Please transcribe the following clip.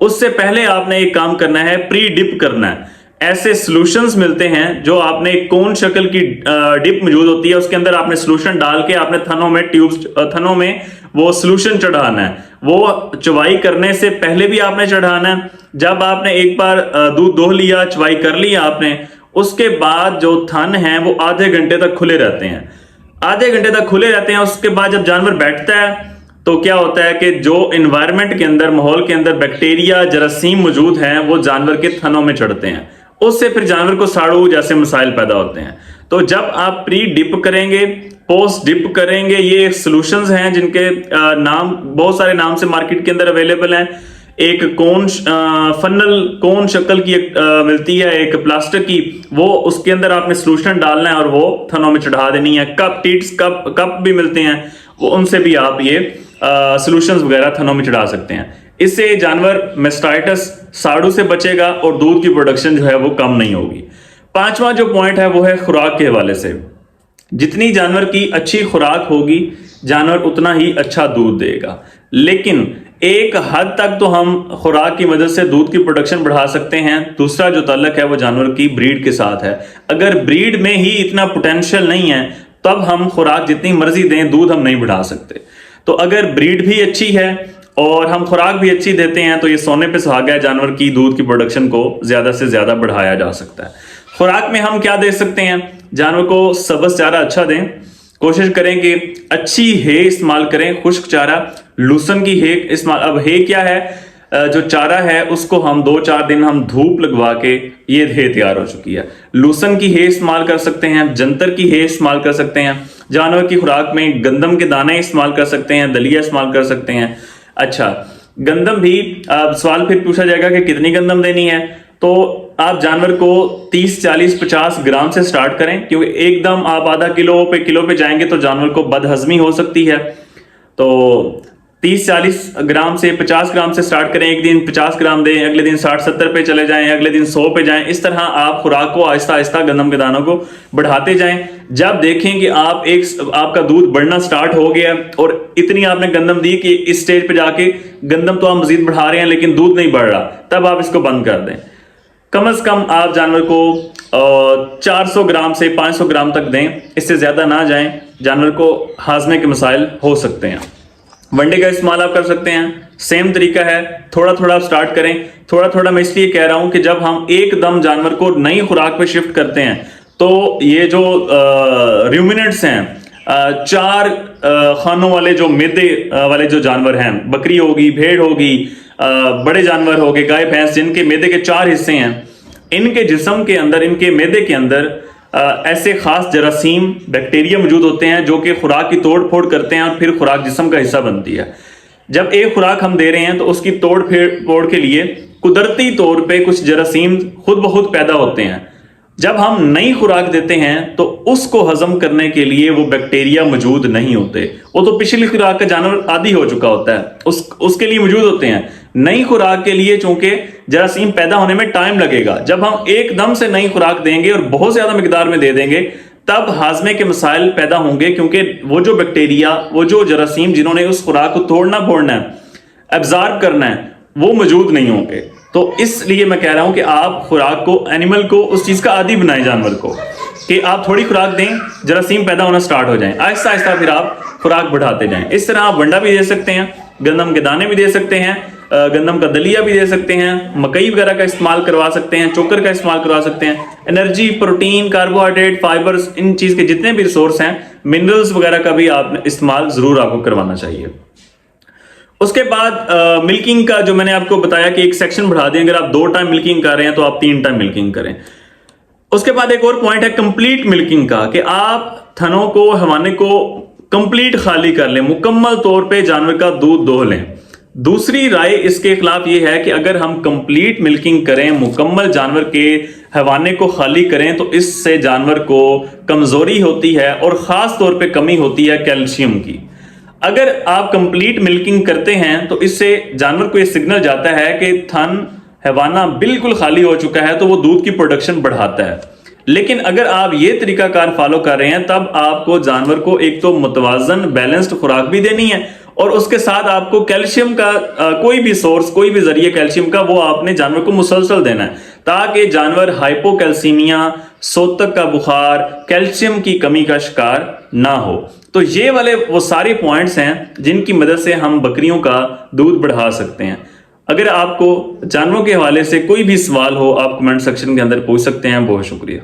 اس سے پہلے آپ نے ایک کام کرنا ہے، پری ڈپ کرنا ہے. ایسے سلوشنز ملتے ہیں جو آپ نے کون شکل کی ڈپ موجود ہوتی ہے، اس کے اندر آپ نے سلوشن ڈال کے آپ نے تھنوں میں وہ سلوشن چڑھانا ہے. وہ چوائی کرنے سے پہلے بھی آپ نے چڑھانا ہے. جب آپ نے ایک بار دودھ دوہ لیا، چوائی کر لیا آپ نے، اس کے بعد جو تھن ہیں وہ آدھے گھنٹے تک کھلے رہتے ہیں. آدھے گھنٹے تک کھلے رہتے ہیں. اس کے بعد جب جانور بیٹھتا ہے تو کیا ہوتا ہے کہ جو انوائرمنٹ کے اندر، ماحول کے اندر بیکٹیریا، جراثیم موجود ہیں وہ جانور کے تھنوں میں چڑھتے ہیں. اس سے پھر جانور کو ساڑو جیسے مسائل پیدا ہوتے ہیں. تو جب آپ پری ڈپ کریں گے، پوسٹ ڈپ کریں گے، یہ سلوشنز ہیں جن کے نام بہت سارے نام سے مارکیٹ کے اندر اویلیبل ہیں. ایک کون فنل کون شکل کی ملتی ہے، ایک پلاسٹک کی، وہ اس کے اندر آپ نے سلوشن ڈالنا ہے اور وہ تھنوں میں چڑھا دینی ہے. کپ بھی ملتے ہیں، وہ ان سے بھی آپ یہ سلوشنز وغیرہ تھنوں میں چڑھا سکتے ہیں. اس سے جانور میسٹائٹس، ساڑو سے بچے گا اور دودھ کی پروڈکشن جو ہے وہ کم نہیں ہوگی. پانچواں جو پوائنٹ ہے وہ ہے خوراک کے حوالے سے. جتنی جانور کی اچھی خوراک ہوگی جانور اتنا ہی اچھا دودھ دے گا. لیکن ایک حد تک تو ہم خوراک کی مدد سے دودھ کی پروڈکشن بڑھا سکتے ہیں. دوسرا جو تعلق ہے وہ جانور کی بریڈ کے ساتھ ہے. اگر بریڈ میں ہی اتنا پوٹینشیل نہیں ہے تب ہم خوراک جتنی مرضی دیں دودھ ہم نہیں بڑھا سکتے. تو اگر بریڈ بھی اچھی ہے اور ہم خوراک بھی اچھی دیتے ہیں تو یہ سونے پہ سہاگا ہے، جانور کی دودھ کی پروڈکشن کو زیادہ سے زیادہ بڑھایا جا سکتا ہے. خوراک میں ہم کیا دے سکتے ہیں؟ جانور کو سبز چارہ اچھا دیں. کوشش کریں کہ اچھی ہے استعمال کریں، خشک چارہ، لوسن کی ہے استعمال. اب ہے کیا ہے؟ جو چارہ ہے اس کو ہم 2-4 دن ہم دھوپ لگوا کے یہ ہے تیار ہو چکی ہے. لوسن کی ہے استعمال کر سکتے ہیں، جنتر کی ہے استعمال کر سکتے ہیں. جانور کی خوراک میں گندم کے دانے استعمال کر سکتے ہیں، دلیا استعمال کر سکتے ہیں. اچھا، گندم بھی سوال پھر پوچھا جائے گا کہ کتنی گندم دینی ہے. تو آپ جانور کو 30 40 50 گرام سے سٹارٹ کریں، کیونکہ ایک دم آپ آدھا کلو پہ جائیں گے تو جانور کو بد ہضمی ہو سکتی ہے. تو 30 40 گرام سے 50 گرام سے سٹارٹ کریں. ایک دن 50 گرام دیں، اگلے دن 60 70 پہ چلے جائیں، اگلے دن 100 پہ جائیں. اس طرح آپ خوراک کو آہستہ آہستہ گندم کے دانوں کو بڑھاتے جائیں. جب دیکھیں کہ آپ کا دودھ بڑھنا سٹارٹ ہو گیا اور اتنی آپ نے گندم دی کہ اس سٹیج پہ جا کے گندم تو آپ مزید بڑھا رہے ہیں لیکن دودھ نہیں بڑھ رہا، تب آپ اس کو بند کر دیں. کم از کم آپ جانور کو 400 گرام سے 500 گرام تک دیں، اس سے زیادہ نہ جائیں. جانور کو ہاضمے کے مسائل ہو سکتے ہیں. ونڈے کا استعمال آپ کر سکتے ہیں، سیم طریقہ ہے. تھوڑا تھوڑا آپ سٹارٹ کریں. تھوڑا تھوڑا میں اس لیے کہہ رہا ہوں کہ جب ہم ایک دم جانور کو نئی خوراک پہ شفٹ کرتے ہیں تو یہ جو ریومیننٹس ہیں، 4 خانوں والے جو میدے والے جو جانور ہیں، بکری ہوگی، بھیڑ ہوگی، بڑے جانور ہو گئے، گائے بھینس، جن کے میدے کے 4 حصے ہیں، ان کے جسم کے اندر، ان کے میدے کے اندر ایسے خاص جراثیم، بیکٹیریا موجود ہوتے ہیں جو کہ خوراک کی توڑ پھوڑ کرتے ہیں اور پھر خوراک جسم کا حصہ بنتی ہے. جب ایک خوراک ہم دے رہے ہیں تو اس کی توڑ پھوڑ کے لیے قدرتی طور پہ کچھ جراثیم خود بخود پیدا ہوتے ہیں. جب ہم نئی خوراک دیتے ہیں تو اس کو ہضم کرنے کے لیے وہ بیکٹیریا موجود نہیں ہوتے. وہ تو پچھلی خوراک کا جانور عادی ہو چکا ہوتا ہے، اس کے لیے موجود ہوتے ہیں. نئی خوراک کے لیے چونکہ جراثیم پیدا ہونے میں ٹائم لگے گا. جب ہم ایک دم سے نئی خوراک دیں گے اور بہت زیادہ مقدار میں دے دیں گے تب ہاضمے کے مسائل پیدا ہوں گے، کیونکہ وہ جو بیکٹیریا، وہ جو جراثیم جنہوں نے اس خوراک کو توڑنا پھوڑنا ہے، ایبزارب کرنا ہے، وہ موجود نہیں ہوں گے. تو اس لیے میں کہہ رہا ہوں کہ آپ خوراک کو، اینیمل کو اس چیز کا عادی بنائیں، جانور کو، کہ آپ تھوڑی خوراک دیں، جراثیم پیدا ہونا سٹارٹ ہو جائیں، آہستہ آہستہ پھر آپ خوراک بڑھاتے جائیں. اس طرح آپ ونڈا بھی دے سکتے ہیں، گندم کے دانے بھی دے سکتے ہیں، گندم کا دلیا بھی دے سکتے ہیں، مکئی وغیرہ کا استعمال کروا سکتے ہیں، چوکر کا استعمال کروا سکتے ہیں. انرجی، پروٹین، کاربوہائیڈریٹ، فائبرز، ان چیز کے جتنے بھی ریسورس ہیں، منرلز وغیرہ کا بھی آپ استعمال ضرور آپ کو کروانا چاہیے. اس کے بعد ملکنگ کا جو میں نے آپ کو بتایا کہ ایک سیکشن بڑھا دیں. اگر آپ 2 ٹائم ملکنگ کر رہے ہیں تو آپ 3 ٹائم ملکنگ کریں. اس کے بعد ایک اور پوائنٹ ہے کمپلیٹ ملکنگ کا، کہ آپ تھنوں کو، حوانے کو کمپلیٹ خالی کر لیں، مکمل طور پہ جانور کا دودھ دوہ لیں. دوسری رائے اس کے خلاف یہ ہے کہ اگر ہم کمپلیٹ ملکنگ کریں، مکمل جانور کے حوانے کو خالی کریں، تو اس سے جانور کو کمزوری ہوتی ہے اور خاص طور پہ کمی ہوتی ہے کیلشیم کی. اگر آپ کمپلیٹ ملکنگ کرتے ہیں تو اس سے جانور کو یہ سگنل جاتا ہے کہ تھن حوانہ بالکل خالی ہو چکا ہے، تو وہ دودھ کی پروڈکشن بڑھاتا ہے. لیکن اگر آپ یہ طریقہ کار فالو کر رہے ہیں تب آپ کو جانور کو ایک تو متوازن بیلنسڈ خوراک بھی دینی ہے اور اس کے ساتھ آپ کو کیلشیم کا کوئی بھی سورس، کوئی بھی ذریعہ کیلشیم کا وہ آپ نے جانور کو مسلسل دینا ہے تاکہ جانور ہائپو کیلسیمیا، سوتک کا بخار، کیلشیم کی کمی کا شکار نہ ہو۔ تو یہ والے وہ سارے پوائنٹس ہیں جن کی مدد سے ہم بکریوں کا دودھ بڑھا سکتے ہیں۔ اگر آپ کو جانوروں کے حوالے سے کوئی بھی سوال ہو آپ کمنٹ سیکشن کے اندر پوچھ سکتے ہیں۔ بہت شکریہ۔